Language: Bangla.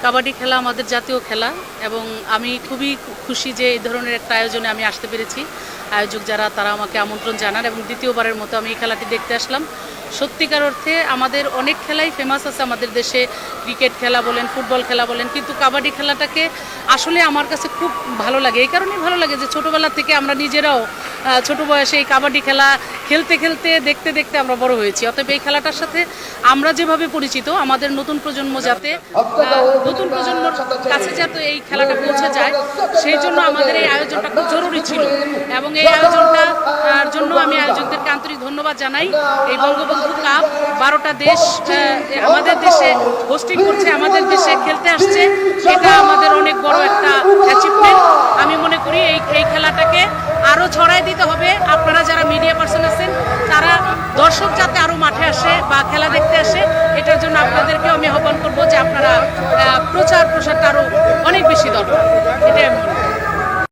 কাবাডি খেলা আমাদের জাতীয় খেলা এবং আমি খুবই খুশি যে এই ধরনের একটা আয়োজনে আমি আসতে পেরেছি। আয়োজক যারা তারা আমাকে আমন্ত্রণ জানান এবং দ্বিতীয়বারের মতো আমি এই খেলাটি দেখতে আসলাম। সত্যিকার অর্থে আমাদের অনেক খেলাই ফেমাস আছে আমাদের দেশে, ক্রিকেট খেলা বলেন, ফুটবল খেলা বলেন, কিন্তু কাবাডি খেলাটাকে আসলে আমার কাছে খুব ভালো লাগে। এই কারণেই ভালো লাগে যে ছোটোবেলা থেকে আমরা নিজেরাও ছোটো বয়সে এই কাবাডি খেলা খেলতে খেলতে দেখতে দেখতে আমরা বড় হয়েছি। অতএব এই খেলাটার সাথে আমরা যেভাবে পরিচিত, আমাদের নতুন প্রজন্ম যাতে নতুন প্রজন্মর কাছে যাতে এই খেলাটা পৌঁছে যায়, সেই জন্য আমাদের এই আয়োজনটা খুব জরুরি ছিল এবং এই আয়োজনটার জন্য আমি আয়োজকদেরকে আন্তরিক ধন্যবাদ জানাই। এই বঙ্গবন্ধু কাপ 12টা দেশ আমাদের দেশে হোস্টিং করছে, আমাদের দেশে খেলতে আসছে, এটা আমাদের অনেক বড় একটা অ্যাচিভমেন্ট। আমি মনে করি এই খেলাটাকে আরও ছড়াই দিতে হবে। আপনারা যারা মিডিয়া পার্সন আছেন, তারা দর্শক যাতে আরও মাঠে আসে বা খেলা দেখতে আসে, এটার জন্য আপনাদেরকেও আমি আহ্বান করবো যে আপনারা প্রচার প্রসারটা আরও অনেক বেশি দরকার, এটাই আমি মনে করি।